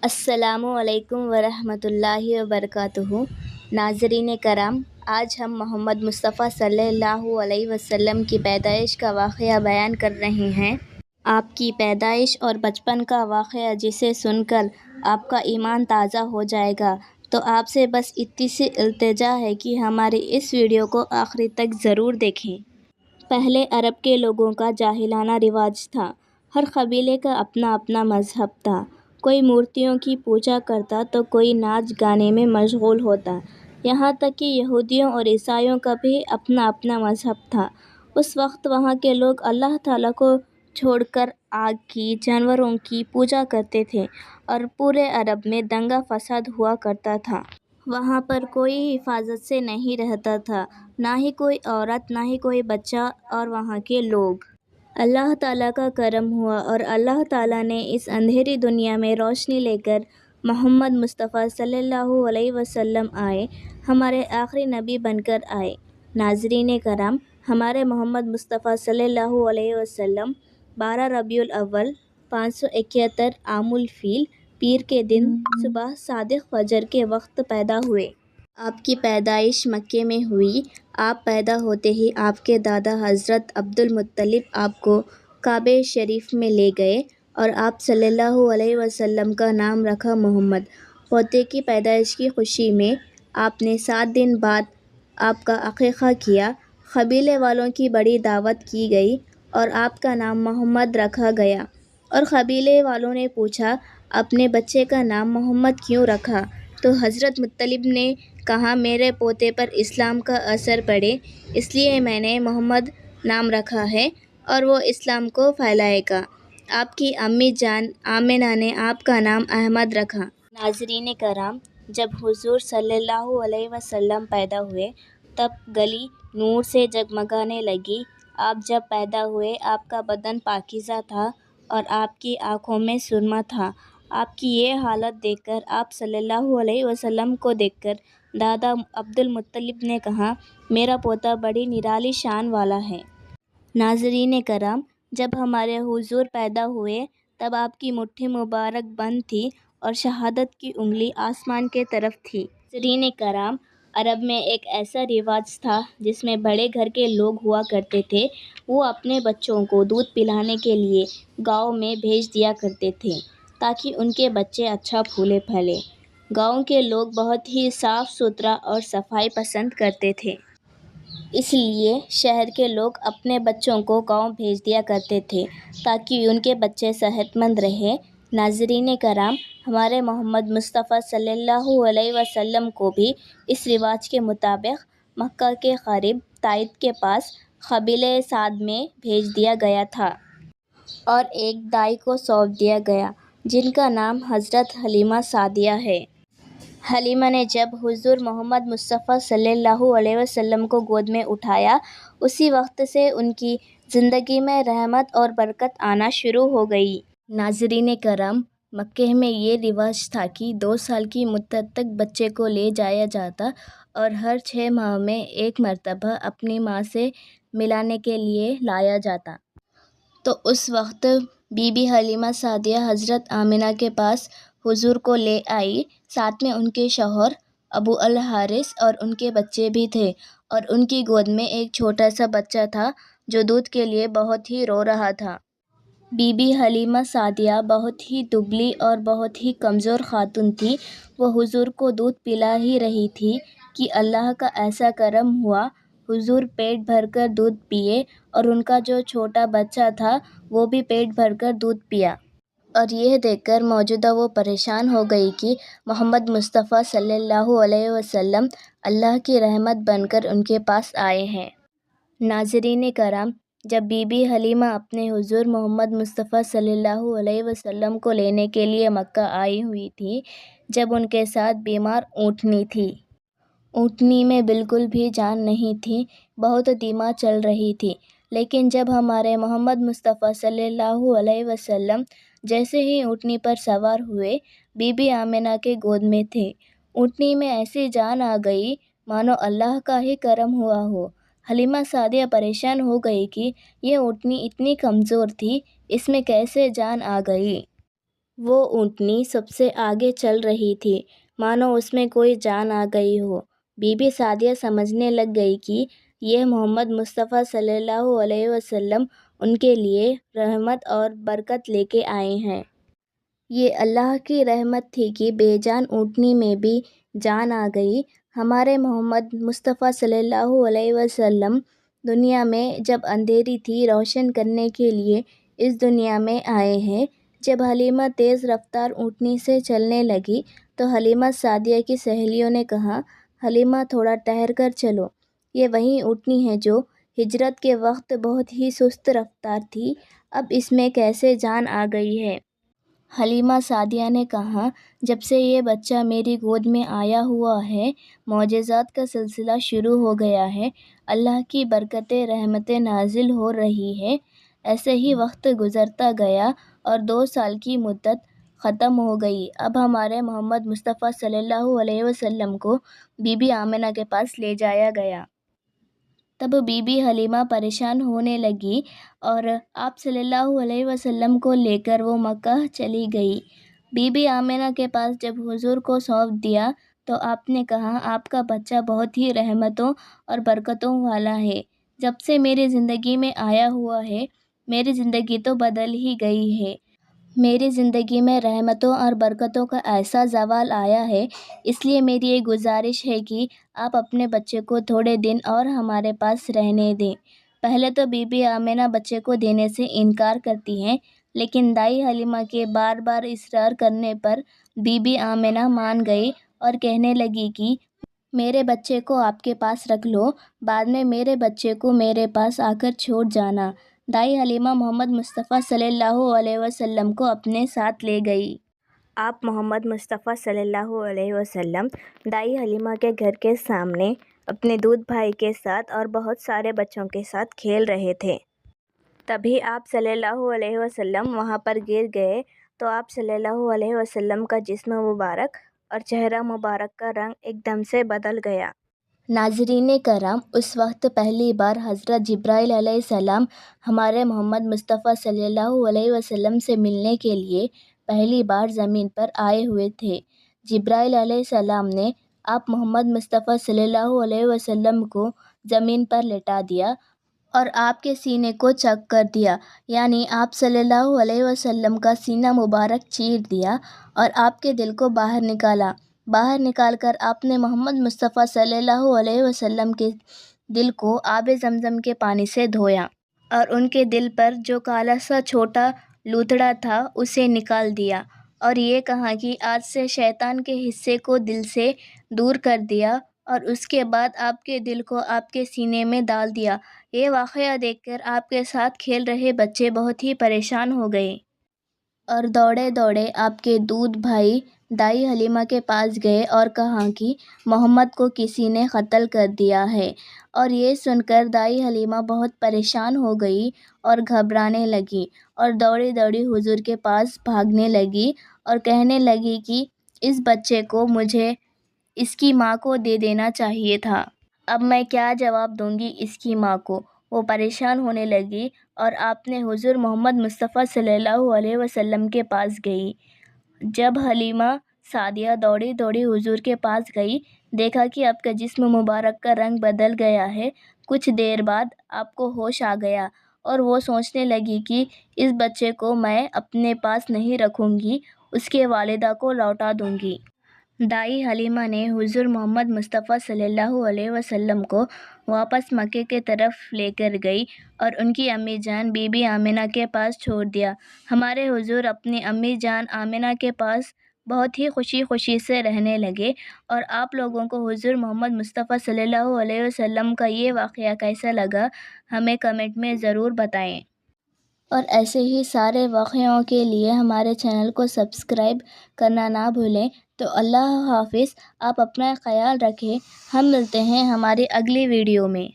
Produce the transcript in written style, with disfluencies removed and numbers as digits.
السلام علیکم ورحمۃ اللہ وبرکاتہ۔ ناظرین کرام، آج ہم محمد مصطفیٰ صلی اللہ علیہ وسلم کی پیدائش کا واقعہ بیان کر رہے ہیں۔ آپ کی پیدائش اور بچپن کا واقعہ جسے سن کر آپ کا ایمان تازہ ہو جائے گا، تو آپ سے بس اتنی سی التجا ہے کہ ہماری اس ویڈیو کو آخر تک ضرور دیکھیں۔ پہلے عرب کے لوگوں کا جاہلانہ رواج تھا۔ ہر قبیلے کا اپنا اپنا مذہب تھا۔ کوئی مورتیوں کی پوجا کرتا تو کوئی ناچ گانے میں مشغول ہوتا۔ یہاں تک کہ یہودیوں اور عیسائیوں کا بھی اپنا اپنا مذہب تھا۔ اس وقت وہاں کے لوگ اللہ تعالیٰ کو چھوڑ کر آگ کی، جانوروں کی پوجا کرتے تھے اور پورے عرب میں دنگا فساد ہوا کرتا تھا۔ وہاں پر کوئی حفاظت سے نہیں رہتا تھا، نہ ہی کوئی عورت، نہ ہی کوئی بچہ، اور وہاں کے لوگ۔ اللہ تعالیٰ کا کرم ہوا اور اللہ تعالیٰ نے اس اندھیری دنیا میں روشنی لے کر محمد مصطفیٰ صلی اللہ علیہ وسلم آئے، ہمارے آخری نبی بن کر آئے۔ ناظرین کرام، ہمارے محمد مصطفیٰ صلی اللہ علیہ وسلم 12 ربیع الاول 571 عام الفیل پیر کے دن صبح صادق فجر کے وقت پیدا ہوئے۔ آپ کی پیدائش مکے میں ہوئی۔ آپ پیدا ہوتے ہی آپ کے دادا حضرت عبد المطلب آپ کو کعبہ شریف میں لے گئے اور آپ صلی اللہ علیہ وسلم کا نام رکھا محمد۔ پوتے کی پیدائش کی خوشی میں آپ نے 7 دن بعد آپ کا عقیقہ کیا۔ قبیلے والوں کی بڑی دعوت کی گئی اور آپ کا نام محمد رکھا گیا، اور قبیلے والوں نے پوچھا اپنے بچے کا نام محمد کیوں رکھا؟ تو حضرت مطلب نے کہا میرے پوتے پر اسلام کا اثر پڑے، اس لیے میں نے محمد نام رکھا ہے اور وہ اسلام کو پھیلائے گا۔ آپ کی امی جان آمنہ نے آپ کا نام احمد رکھا۔ ناظرین کرام، جب حضور صلی اللہ علیہ وسلم پیدا ہوئے تب گلی نور سے جگمگانے لگی۔ آپ جب پیدا ہوئے آپ کا بدن پاکیزہ تھا اور آپ کی آنکھوں میں سرما تھا۔ آپ کی یہ حالت دیکھ کر آپ صلی اللہ علیہ وسلم کو دیکھ کر دادا عبد المطلب نے کہا میرا پوتا بڑی نرالی شان والا ہے۔ ناظرین کرام، جب ہمارے حضور پیدا ہوئے تب آپ کی مٹھی مبارک بند تھی اور شہادت کی انگلی آسمان کے طرف تھی۔ ناظرین کرام، عرب میں ایک ایسا رواج تھا جس میں بڑے گھر کے لوگ ہوا کرتے تھے۔ وہ اپنے بچوں کو دودھ پلانے کے لیے گاؤں میں بھیج دیا کرتے تھے تاکہ ان کے بچے اچھا پھولے پھلیں۔ گاؤں کے لوگ بہت ہی صاف ستھرا اور صفائی پسند کرتے تھے، اس لیے شہر کے لوگ اپنے بچوں کو گاؤں بھیج دیا کرتے تھے تاکہ ان کے بچے صحت مند رہیں۔ ناظرین کرام، ہمارے محمد مصطفیٰ صلی اللہ علیہ وسلم کو بھی اس رواج کے مطابق مکہ کے قریب طائف کے پاس قبیلہ سعد میں بھیج دیا گیا تھا اور ایک دائی کو سونپ دیا گیا جن کا نام حضرت حلیمہ سعدیہ ہے۔ حلیمہ نے جب حضور محمد مصطفیٰ صلی اللہ علیہ وسلم کو گود میں اٹھایا، اسی وقت سے ان کی زندگی میں رحمت اور برکت آنا شروع ہو گئی۔ ناظرین کرام، مکہ میں یہ رواج تھا کہ 2 سال کی مدت تک بچے کو لے جایا جاتا اور ہر 6 ماہ میں ایک مرتبہ اپنی ماں سے ملانے کے لیے لایا جاتا۔ تو اس وقت بی بی حلیمہ سعدیہ حضرت آمنہ کے پاس حضور کو لے آئی، ساتھ میں ان کے شوہر ابو الحارث اور ان کے بچے بھی تھے، اور ان کی گود میں ایک چھوٹا سا بچہ تھا جو دودھ کے لیے بہت ہی رو رہا تھا۔ بی بی حلیمہ سعدیہ بہت ہی دبلی اور بہت ہی کمزور خاتون تھی۔ وہ حضور کو دودھ پلا ہی رہی تھی کہ اللہ کا ایسا کرم ہوا، حضور پیٹ بھر کر دودھ پیے اور ان کا جو چھوٹا بچہ تھا وہ بھی پیٹ بھر کر دودھ پیا۔ اور یہ دیکھ کر موجودہ وہ پریشان ہو گئی کہ محمد مصطفیٰ صلی اللہ علیہ وسلم اللہ کی رحمت بن کر ان کے پاس آئے ہیں۔ ناظرین کرام، جب بی بی حلیمہ اپنے حضور محمد مصطفیٰ صلی اللہ علیہ وسلم کو لینے کے لیے مکہ آئی ہوئی تھی، جب ان کے ساتھ بیمار اونٹنی تھی۔ اونٹنی میں بالکل بھی جان نہیں تھی، بہت دھیما چل رہی تھی، لیکن جب ہمارے محمد مصطفیٰ صلی اللہ علیہ وسلم جیسے ہی اونٹنی پر سوار ہوئے، بی بی آمنہ کے گود میں تھے، اونٹنی میں ایسی جان آ گئی مانو اللہ کا ہی کرم ہوا ہو۔ حلیمہ سعدیہ پریشان ہو گئی کہ یہ اونٹنی اتنی کمزور تھی، اس میں کیسے جان آ گئی؟ وہ اونٹنی سب سے آگے چل رہی تھی، مانو اس میں کوئی جان آ گئی ہو۔ بی بی سعدیہ سمجھنے لگ گئی کہ یہ محمد مصطفیٰ صلی اللہ علیہ وسلم ان کے لیے رحمت اور برکت لے کے آئے ہیں۔ یہ اللہ کی رحمت تھی کہ بے جان اونٹنی میں بھی جان آ گئی۔ ہمارے محمد مصطفیٰ صلی اللہ علیہ وسلم دنیا میں جب اندھیری تھی روشن کرنے کے لیے اس دنیا میں آئے ہیں۔ جب حلیمہ تیز رفتار اونٹنی سے چلنے لگی تو حلیمہ سعدیہ کی سہیلیوں نے کہا، حلیمہ تھوڑا ٹھہر کر چلو، یہ وہی اونٹنی ہے جو ہجرت کے وقت بہت ہی سست رفتار تھی، اب اس میں کیسے جان آ گئی ہے؟ حلیمہ سعدیہ نے کہا، جب سے یہ بچہ میری گود میں آیا ہوا ہے معجزات کا سلسلہ شروع ہو گیا ہے، اللہ کی برکتیں رحمتیں نازل ہو رہی ہیں۔ ایسے ہی وقت گزرتا گیا اور 2 سال کی مدت ختم ہو گئی۔ اب ہمارے محمد مصطفیٰ صلی اللہ علیہ وسلم کو بی بی آمنہ کے پاس لے جایا گیا۔ تب بی بی حلیمہ پریشان ہونے لگی اور آپ صلی اللہ علیہ وسلم کو لے کر وہ مکہ چلی گئی۔ بی بی آمنہ کے پاس جب حضور کو سونپ دیا تو آپ نے کہا، آپ کا بچہ بہت ہی رحمتوں اور برکتوں والا ہے، جب سے میری زندگی میں آیا ہوا ہے میری زندگی تو بدل ہی گئی ہے۔ میری زندگی میں رحمتوں اور برکتوں کا ایسا زوال آیا ہے، اس لیے میری یہ گزارش ہے کہ آپ اپنے بچے کو تھوڑے دن اور ہمارے پاس رہنے دیں۔ پہلے تو بی بی آمنہ بچے کو دینے سے انکار کرتی ہیں، لیکن دائی حلیمہ کے بار بار اصرار کرنے پر بی بی آمنہ مان گئی اور کہنے لگی کہ میرے بچے کو آپ کے پاس رکھ لو، بعد میں میرے بچے کو میرے پاس آ کر چھوڑ جانا۔ دائی حلیمہ محمد مصطفیٰ صلی اللہ علیہ وسلم کو اپنے ساتھ لے گئی۔ آپ محمد مصطفیٰ صلی اللہ علیہ وسلم دائی حلیمہ کے گھر کے سامنے اپنے دودھ بھائی کے ساتھ اور بہت سارے بچوں کے ساتھ کھیل رہے تھے۔ تبھی آپ صلی اللہ علیہ وسلم وہاں پر گر گئے تو آپ صلی اللہ علیہ وسلم کا جسم مبارک اور چہرہ مبارک کا رنگ ایک دم سے بدل گیا۔ ناظرین کرام، اس وقت پہلی بار حضرت جبرائیل علیہ السلام ہمارے محمد مصطفیٰ صلی اللہ علیہ وسلم سے ملنے کے لیے پہلی بار زمین پر آئے ہوئے تھے۔ جبرائیل علیہ السلام نے آپ محمد مصطفیٰ صلی اللہ علیہ وسلم کو زمین پر لٹا دیا اور آپ کے سینے کو چک کر دیا، یعنی آپ صلی اللہ علیہ وسلم کا سینہ مبارک چیر دیا اور آپ کے دل کو باہر نکالا۔ باہر نکال کر آپ نے محمد مصطفیٰ صلی اللہ علیہ وسلم کے دل کو آب زمزم کے پانی سے دھویا اور ان کے دل پر جو کالا سا چھوٹا لوتھڑا تھا اسے نکال دیا اور یہ کہا کہ آج سے شیطان کے حصے کو دل سے دور کر دیا، اور اس کے بعد آپ کے دل کو آپ کے سینے میں ڈال دیا۔ یہ واقعہ دیکھ کر آپ کے ساتھ کھیل رہے بچے بہت ہی پریشان ہو گئے اور دوڑے دوڑے آپ کے دودھ بھائی دائی حلیمہ کے پاس گئے اور کہا کہ محمد کو کسی نے قتل کر دیا ہے، اور یہ سن کر دائی حلیمہ بہت پریشان ہو گئی اور گھبرانے لگی اور دوڑی دوڑی حضور کے پاس بھاگنے لگی اور کہنے لگی کہ اس بچے کو مجھے اس کی ماں کو دے دینا چاہیے تھا، اب میں کیا جواب دوں گی اس کی ماں کو۔ وہ پریشان ہونے لگی اور آپ نے حضور محمد مصطفیٰ صلی اللہ علیہ وسلم کے پاس گئی۔ جب حلیمہ سعدیہ دوڑی دوڑی حضور کے پاس گئی، دیکھا کہ آپ کا جسم مبارک کا رنگ بدل گیا ہے۔ کچھ دیر بعد آپ کو ہوش آ گیا اور وہ سوچنے لگی کہ اس بچے کو میں اپنے پاس نہیں رکھوں گی، اس کے والدہ کو لوٹا دوں گی۔ دائی حلیمہ نے حضور محمد مصطفیٰ صلی اللہ علیہ وسلم کو واپس مکے کے طرف لے کر گئی اور ان کی امی جان بی بی آمنہ کے پاس چھوڑ دیا۔ ہمارے حضور اپنی امی جان آمنہ کے پاس بہت ہی خوشی خوشی سے رہنے لگے، اور آپ لوگوں کو حضور محمد مصطفیٰ صلی اللہ علیہ وسلم کا یہ واقعہ کیسا لگا ہمیں کمنٹ میں ضرور بتائیں۔ اور ایسے ہی سارے واقعوں کے لیے ہمارے چینل کو سبسکرائب کرنا نہ بھولیں۔ تو اللہ حافظ، آپ اپنا خیال رکھیں، ہم ملتے ہیں ہماری اگلی ویڈیو میں۔